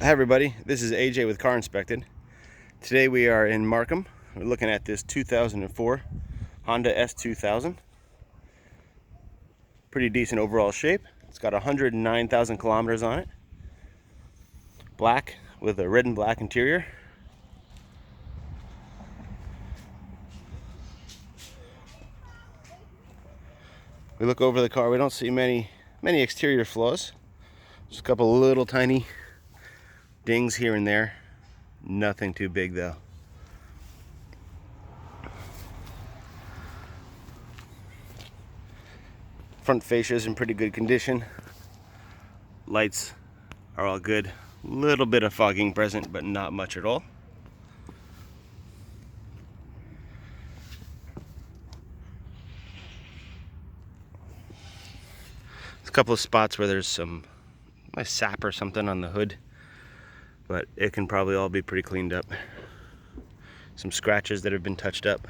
Hi everybody, this is AJ with Car Inspected. Today we are in Markham. We're looking at this 2004 Honda S2000. Pretty decent overall shape. It's got 109,000 kilometers on it. Black with a red and black interior. We look over the car, we don't see many exterior flaws. Just a couple little tiny dings here and there. Nothing too big though. Front fascia is in pretty good condition. Lights are all good. Little bit of fogging present, but not much at all. There's a couple of spots where there's some sap or something on the hood, but it can probably all be pretty cleaned up. Some scratches that have been touched up.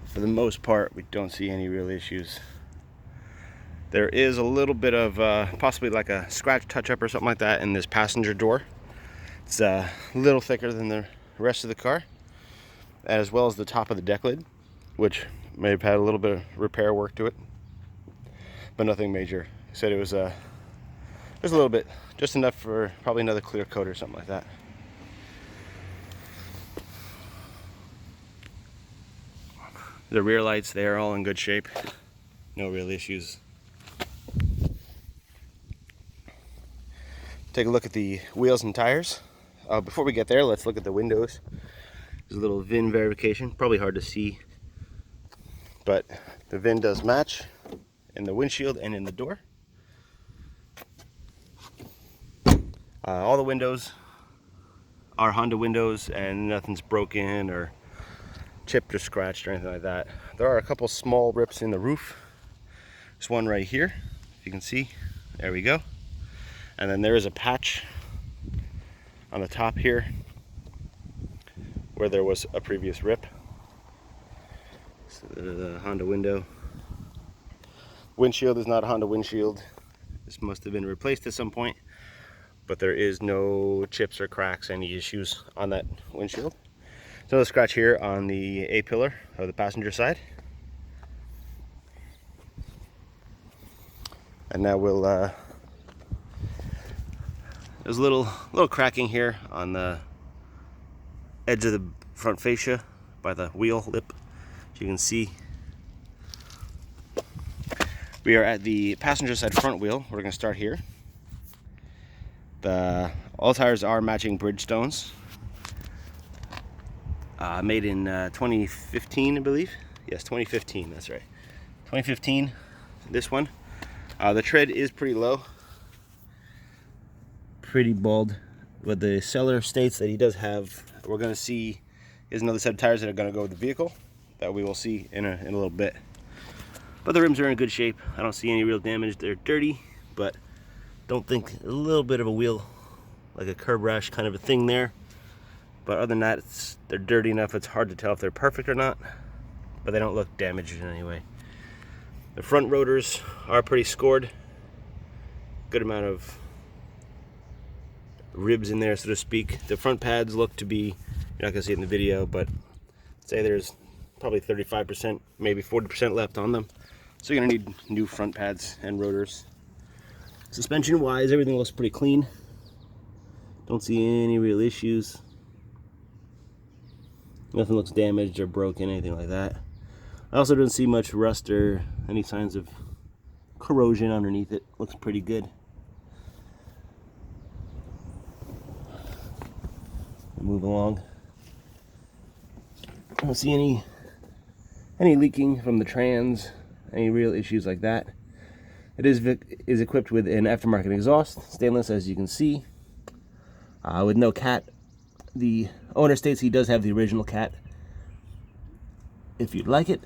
For the most part, we don't see any real issues. There is a little bit of possibly like a scratch touch-up or something like that in this passenger door. It's a little thicker than the rest of the car, as well as the top of the deck lid, which may have had a little bit of repair work to it, but nothing major. He said it was just a little bit, just enough for probably another clear coat or something like that. The rear lights, they are all in good shape. No real issues. Take a look at the wheels and tires. Before we get there, let's look at the windows. There's a little VIN verification, probably hard to see, but the VIN does match in the windshield and in the door. All the windows are Honda windows and nothing's broken or chipped or scratched or anything like that. There are a couple small rips in the roof. There's one right here, if you can see. There we go. And then there is a patch on the top here where there was a previous rip. So the Honda window. Windshield is not a Honda windshield. This must have been replaced at some point, but there is no chips or cracks, any issues on that windshield. There's another scratch here on the A-pillar of the passenger side. And now we'll, there's a little cracking here on the edge of the front fascia by the wheel lip, as you can see. We are at the passenger side front wheel. We're going to start here. All tires are matching Bridgestones. Made in 2015, I believe. Yes, 2015, that's right. 2015, this one. The tread is pretty low. Pretty bald. What the seller states that he does have, we're going to see, is another set of tires that are going to go with the vehicle that we will see in a little bit. But the rims are in good shape. I don't see any real damage. They're dirty, but don't think a little bit of a wheel, like a curb rash kind of a thing there. But other than that, they're dirty enough, it's hard to tell if they're perfect or not, but they don't look damaged in any way. The front rotors are pretty scored. Good amount of ribs in there, so to speak. The front pads look to be, you're not gonna see it in the video, but say there's probably 35%, maybe 40% left on them. So you're gonna need new front pads and rotors. Suspension wise, everything looks pretty clean. Don't see any real issues. Nothing looks damaged or broken, anything like that. I also don't see much rust or any signs of corrosion underneath it. Looks pretty good. Move along. I don't see any leaking from the trans, any real issues like that. It is equipped with an aftermarket exhaust, stainless, as you can see, with no cat. The owner states he does have the original cat, if you'd like it.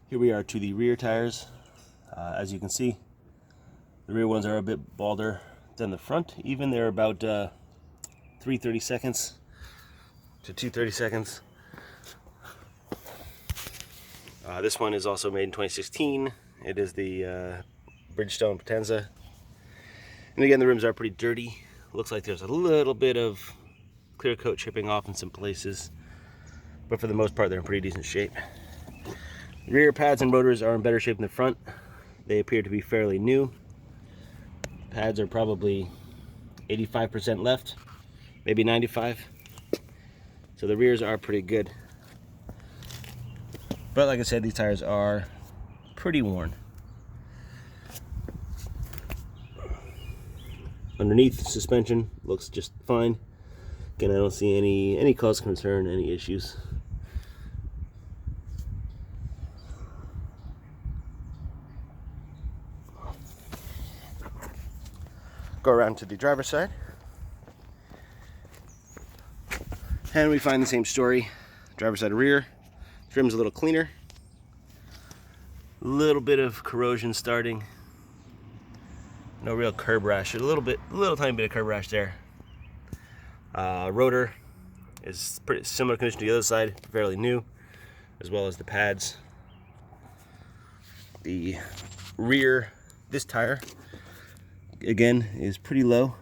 Here we are to the rear tires. As you can see, the rear ones are a bit balder than the front. Even they're about 3/32 to 2/32. This one is also made in 2016. It is the Bridgestone Potenza. And again, the rims are pretty dirty. Looks like there's a little bit of clear coat chipping off in some places, but for the most part, they're in pretty decent shape. Rear pads and rotors are in better shape than the front. They appear to be fairly new. Pads are probably 85% left, maybe 95. So the rears are pretty good. But like I said, these tires are pretty worn. Underneath, suspension looks just fine. Again, I don't see any cause of concern, any issues. Go around to the driver's side, and we find the same story. Driver's side rear, trim's a little cleaner. A little bit of corrosion starting. No real curb rash. A little tiny bit of curb rash there. Rotor is pretty similar condition to the other side, fairly new, as well as the pads. The rear, this tire, again, is pretty low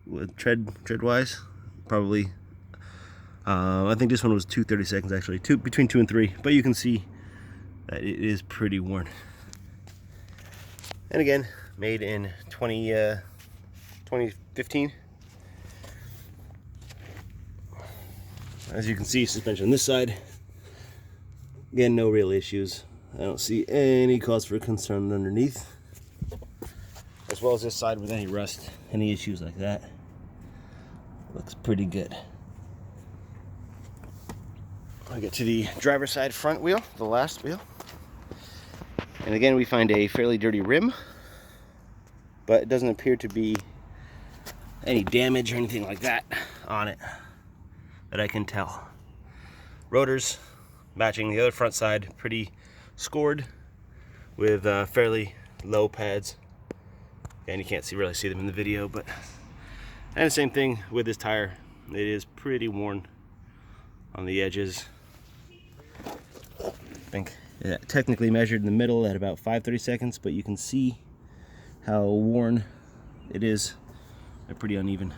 with tread wise. Probably, I think this one was 2/32 actually, between 2 and 3. But you can see that it is pretty worn. And again, made in 2015. As you can see, suspension on this side. Again, no real issues. I don't see any cause for concern underneath. As well as this side with any rust, any issues like that. Looks pretty good. I get to the driver's side front wheel, the last wheel. And again, we find a fairly dirty rim, but it doesn't appear to be any damage or anything like that on it that I can tell. Rotors matching the other front side, pretty scored with fairly low pads. And you can't really see them in the video, but and the same thing with this tire. It is pretty worn on the edges. I think technically measured in the middle at about 5/32, but you can see how worn it is. They're pretty uneven.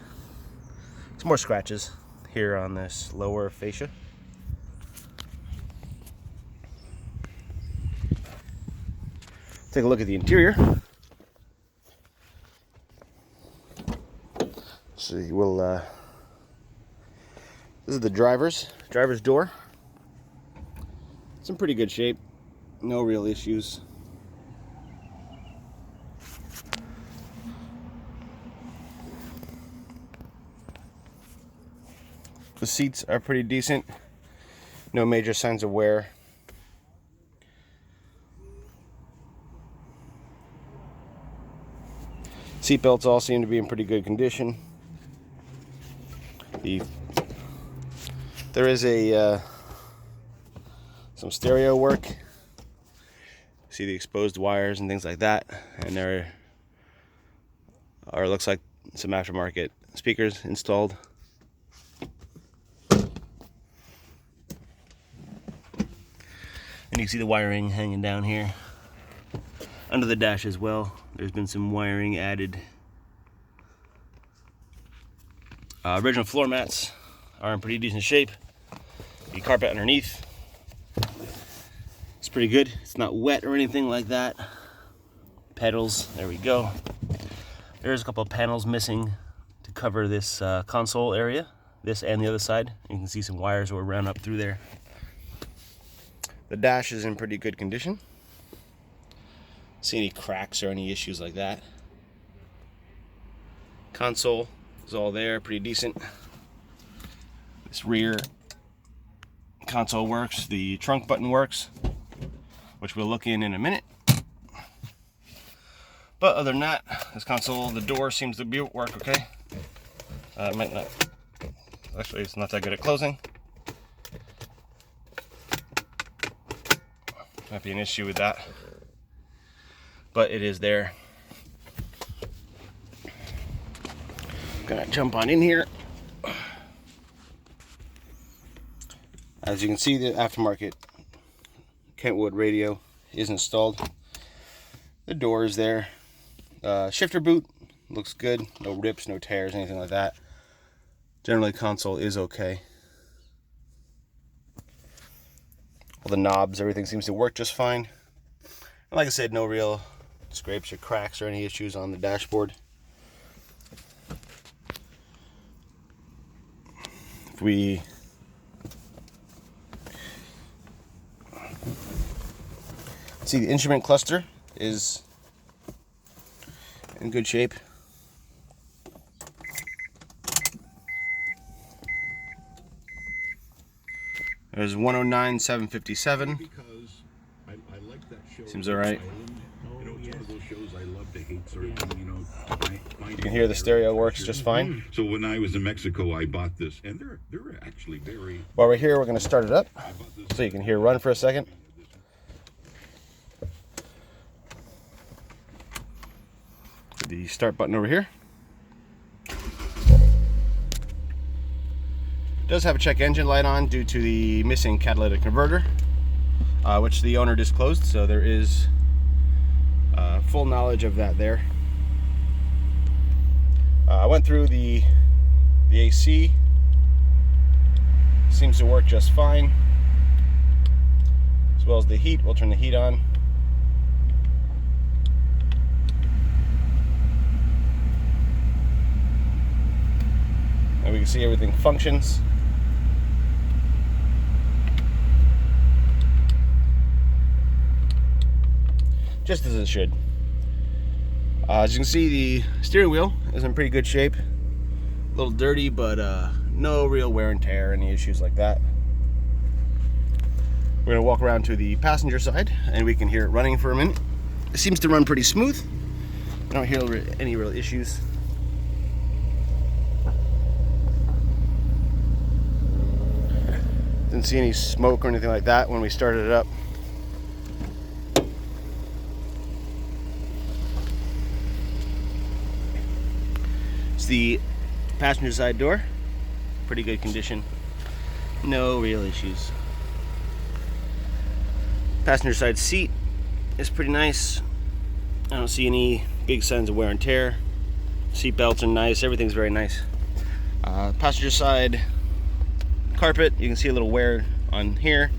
Some more scratches here on this lower fascia. Take a look at the interior. So we'll this is the driver's door. It's in pretty good shape. No real issues. The seats are pretty decent. No major signs of wear. Seat belts all seem to be in pretty good condition. There is some stereo work. See the exposed wires and things like that, and there are, looks like, some aftermarket speakers installed. And you can see the wiring hanging down here. Under the dash as well, there's been some wiring added. Original floor mats are in pretty decent shape. The carpet underneath, it's pretty good. It's not wet or anything like that. Pedals, there we go. There's a couple of panels missing to cover this console area, this and the other side. You can see some wires were run up through there. The dash is in pretty good condition. See any cracks or any issues like that. Console is all there, pretty decent. This rear console works. The trunk button works, which we'll look in a minute. But other than that, this console, the door seems to work okay. It might not. Actually, it's not that good at closing. Might be an issue with that, but it is there. Gonna jump on in here. As you can see, the aftermarket Kentwood radio is installed. The door is there. Shifter boot looks good. No rips, no tears, anything like that. Generally, console is okay. All the knobs, everything seems to work just fine. And like I said, no real scrapes or cracks or any issues on the dashboard. If we see, the instrument cluster is in good shape. There's 109,757. Seems alright. You can hear the stereo works just fine. So when I was in Mexico, I bought this, and they're actually very. While we're here, we're going to start it up so you can hear run for a second. The start button over here. It does have a check engine light on due to the missing catalytic converter, which the owner disclosed, so there is full knowledge of that there. I went through the AC. Seems to work just fine, as well as the heat. We'll turn the heat on. And we can see everything functions. Just as it should. As you can see, the steering wheel is in pretty good shape. A little dirty, but no real wear and tear, any issues like that. We're gonna walk around to the passenger side and we can hear it running for a minute. It seems to run pretty smooth. I don't hear any real issues. Didn't see any smoke or anything like that when we started it up. It's the passenger side door. Pretty good condition. No real issues. Passenger side seat is pretty nice. I don't see any big signs of wear and tear. Seat belts are nice. Everything's very nice. Passenger side carpet, you can see a little wear on here.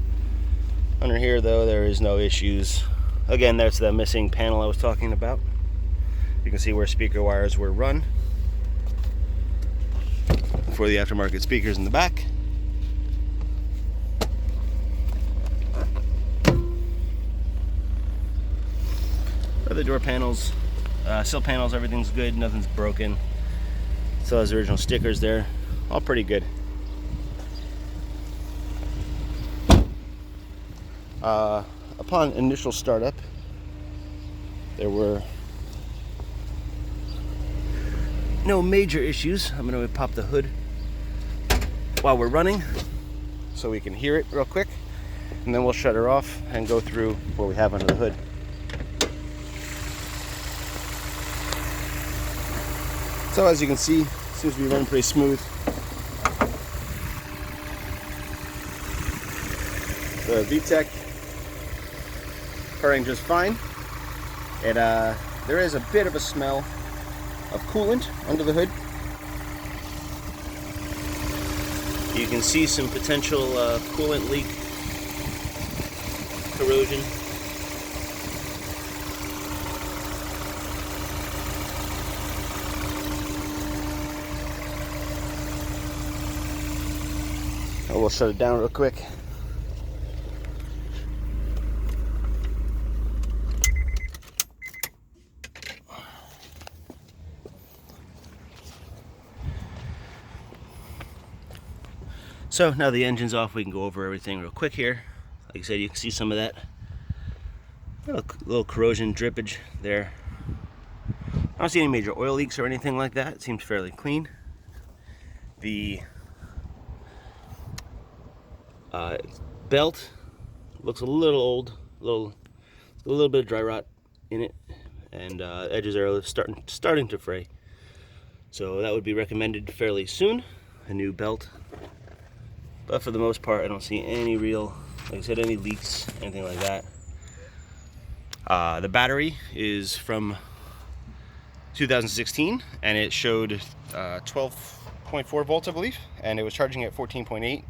Under here though, there is no issues. Again, that's the missing panel I was talking about. You can see where speaker wires were run for the aftermarket speakers in the back. Other door panels, sill panels, everything's good, nothing's broken. Still has the original stickers there, all pretty good. Upon initial startup, there were no major issues. I'm going to pop the hood while we're running so we can hear it real quick, and then we'll shut her off and go through what we have under the hood. So as you can see, it seems to be running pretty smooth. The VTEC purring just fine. There is a bit of a smell of coolant under the hood. You can see some potential coolant leak, corrosion. We'll shut it down real quick. So now the engine's off, we can go over everything real quick here. Like I said, you can see some of that little corrosion drippage there. I don't see any major oil leaks or anything like that. It seems fairly clean. The belt looks a little old, a little bit of dry rot in it, and edges are starting to fray. So that would be recommended fairly soon, a new belt. But for the most part, I don't see any real Like I said, any leaks, anything like that. The battery is from 2016, and it showed 12.4 volts, I believe, and it was charging at 14.8.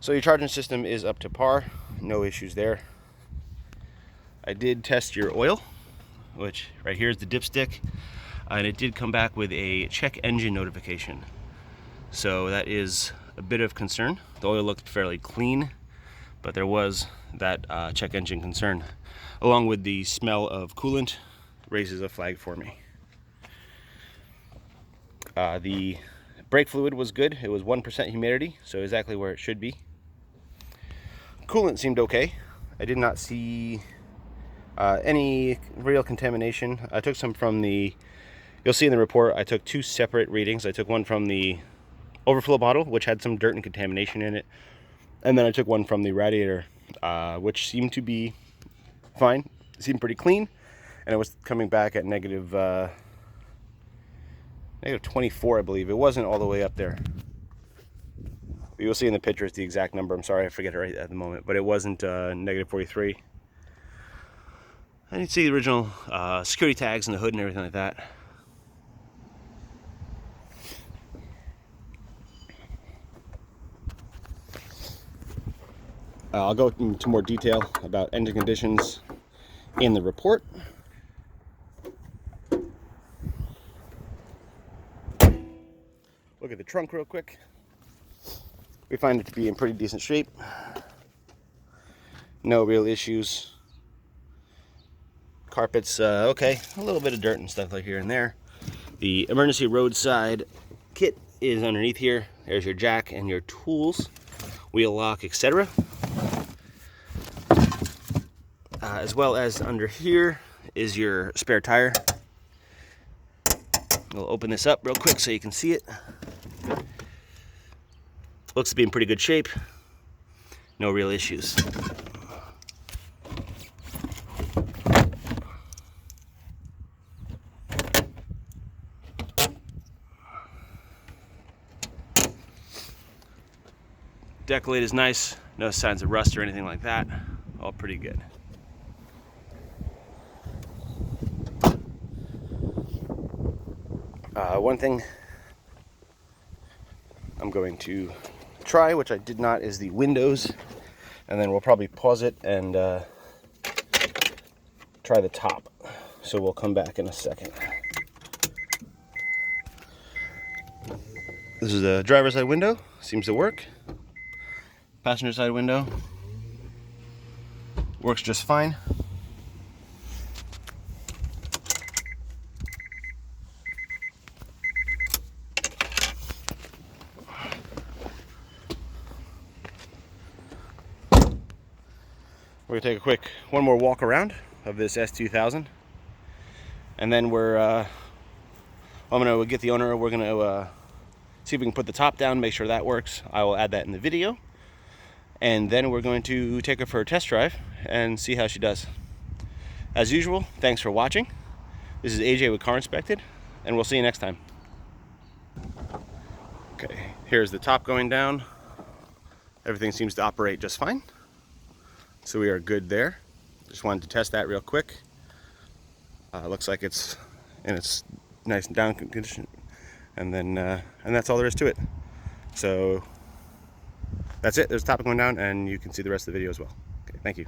So your charging system is up to par, no issues there. I did test your oil, which right here is the dipstick, and it did come back with a check engine notification. So that is a bit of concern. The oil looked fairly clean, but there was that check engine concern, along with the smell of coolant raises a flag for me. The brake fluid was good. It was 1% humidity, so exactly where it should be. Coolant seemed okay. I did not see any real contamination. I took some from the, you'll see in the report, I took 2 separate readings. I took one from the overflow bottle, which had some dirt and contamination in it, and then I took one from the radiator, which seemed to be fine. It seemed pretty clean, and it was coming back at negative 24, I believe. It wasn't all the way up there. You'll see in the picture it's the exact number. I'm sorry, I forget it right at the moment, but it wasn't negative 43. And you can see the original security tags and the hood and everything like that. I'll go into more detail about engine conditions in the report. Look at the trunk real quick. We find it to be in pretty decent shape. No real issues. Carpet's okay. A little bit of dirt and stuff like here and there. The emergency roadside kit is underneath here. There's your jack and your tools, wheel lock, etc. As well as under here is your spare tire. We'll open this up real quick so you can see it. Looks to be in pretty good shape. No real issues. Deck lid is nice. No signs of rust or anything like that. All pretty good. One thing I'm going to try, which I did not, is the windows, and then we'll probably pause it and try the top. So we'll come back in a second. This is the driver's side window. Seems to work. Passenger side window works just fine. We're gonna take a one more walk around of this S2000, and then I'm gonna get the owner. We're gonna see if we can put the top down, make sure that works. I will add that in the video, and then we're going to take her for a test drive and see how she does. As usual, thanks for watching. This is AJ with CarInspected, and we'll see you next time. Okay, here's the top going down. Everything seems to operate just fine. So we are good there. Just wanted to test that real quick. Looks like it's in its nice down condition, and then and that's all there is to it. So that's it. There's the top going down, and you can see the rest of the video as well. Okay, thank you.